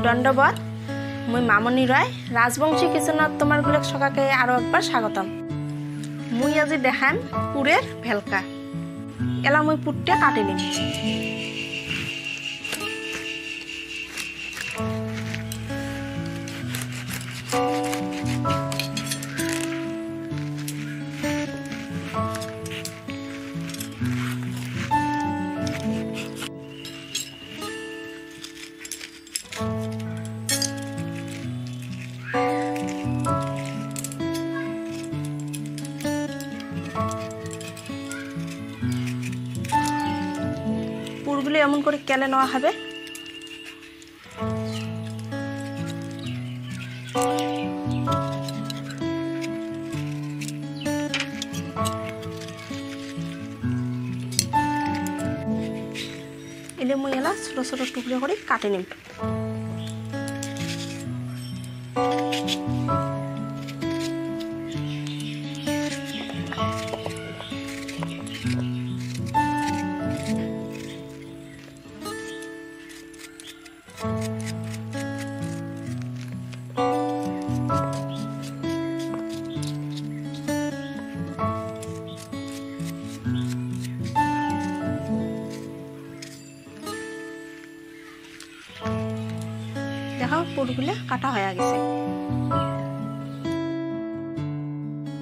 দণ্ডবত। মই মামনি রায়, রাজবংশী কিচেনত তোমার গুলোক সকাকে আরো একবার স্বাগতম। মুই আজি দেখাম পুরের ভেলকা। এলা মুই পুরটা কাটি নিম। পুরগুলো এমন করে কেলে নেওয়া হবে। এলে মুই এলা ছোট ছোট টুকরো করে কাটে নিম। দেখো পুরগুলো কাটা হয়ে গেছে।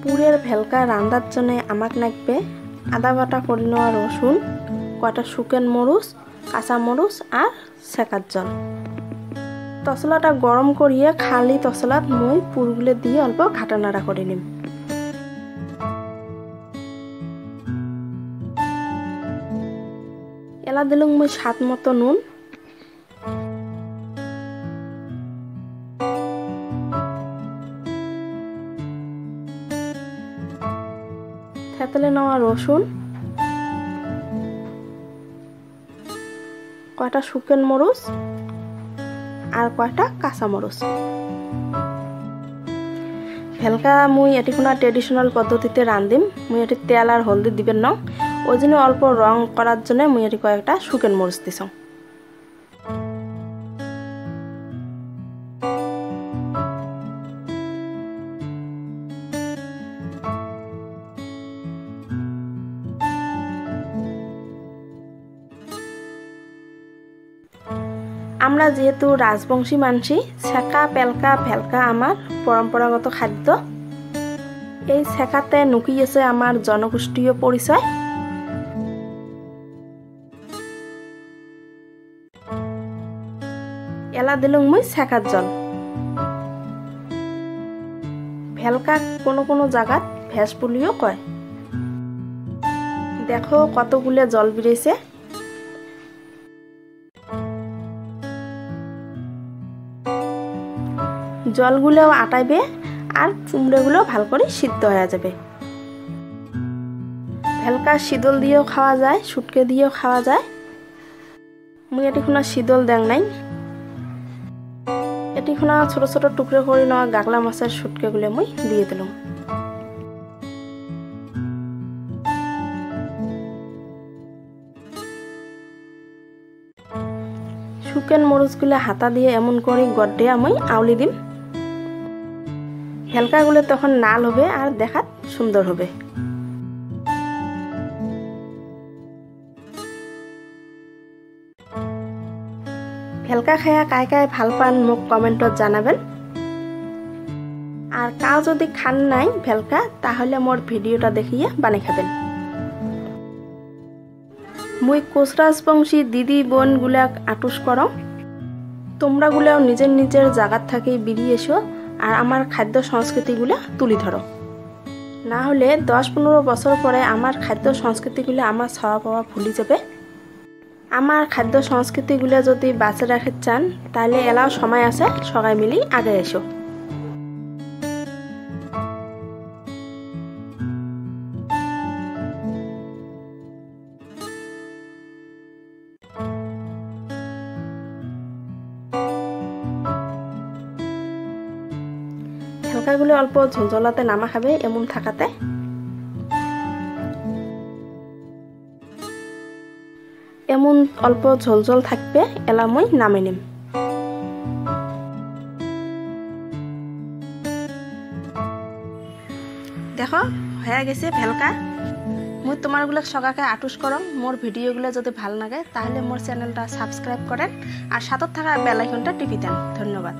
পুরের ভেলকা রান্নার জন্য আমাক লাগবে আদা বাটা করে নেওয়া রসুন, কয়টা শুকনো মরিচ, কাঁচা মরিচ আর সেকার জল। তসলাটা গরম করিয়ে খালি তসলাত মই পুরগুলো দিয়ে অল্প ঘাটা নাড়া করে নিম। এলা দিলুম মই স্বাদ মতো নুন, থেতলে নেওয়া রসুন, কয়টা শুকনো মরিচ আর কয়টা কাঁচা মরিচ। ভেলকা মুই এটি কোনো ট্রেডিশনাল পদ্ধতিতে রান্ধিম। মুই এটি তেল আর হলদি দিবেন না, ওই জন্য অল্প রং করার জন্য মুই এটি কয়েকটা শুকনো মরিচ দিছ। আমরা যেহেতু রাজবংশী মানসি, ছেকা পেলকা ভেলকা আমার পরম্পরাগত খাদ্য। এই ছেকাতে নুকিয়েছে আমার জনগোষ্ঠীয় পরিচয়। এলা দিলুম মুই ছেকার জল। ভেলকা কোনো কোনো জায়গাত ভেজ পুলিও কয়। দেখো কতগুলো জল বেরিয়েছে। জলগুলো আটাইবে আর কুমড়োগুলো ভালো করে সিদ্ধ হয়ে যাবে। ভেলকা শীতল দিয়েও খাওয়া যায়, শুটকে দিয়েও খাওয়া যায়। মুই এটি কোনো শীতল দেং নাই। এটি কোনো ছোট ছোট টুকরো করে নেওয়া গাগলা মাছের শুটকেগুলো মুই দিয়ে দিলাম। শুকনো মরিচগুলো হাতা দিয়ে এমন করে গড্ডে আমি আউলি দিম। ভেলকাগুলো তখন লাল হবে আর দেখাত সুন্দর হবে। ভেলকা খায়া কায় কায় ভাল পান মোক কমেন্টত জানাবেন। আর কাউ যদি খান নাই ভেলকা, তাহলে মোর ভিডিওটা দেখিয়ে বানিয়ে খাবেন। মুই কোচ রাজবংশী দিদি বোন গুলাক আটুস করো, তোমরা গুলাও নিজের নিজের জায়গার থেকে বেরিয়ে এসো আর আমার খাদ্য সংস্কৃতিগুলো তুলে ধরো। না হলে 10-15 বছর পরে আমার খাদ্য সংস্কৃতিগুলো আমার ছাওয়া পাওয়া ভুলে যাবে। আমার খাদ্য সংস্কৃতিগুলো যদি বাঁচে রাখতে চান তাহলে এলাও সময় আছে, সবাই মিলি আগে এসো। ভেলকাগুলো অল্প ঝোলঝলাতে নামা খাবে এমন থাকাতে। এমন অল্প ঝোলঝোল থাকবে এলা মই নামে নিম। দেখো হয়ে গেছে ভেলকা। মুই তোমারগুলো সবাইকে আটুস করম। মোর ভিডিওগুলো যদি ভাল লাগে তাহলে মোর চ্যানেলটা সাবস্ক্রাইব করেন আর সাথে থাকা বেল আইকনটা টিপি দেন। ধন্যবাদ।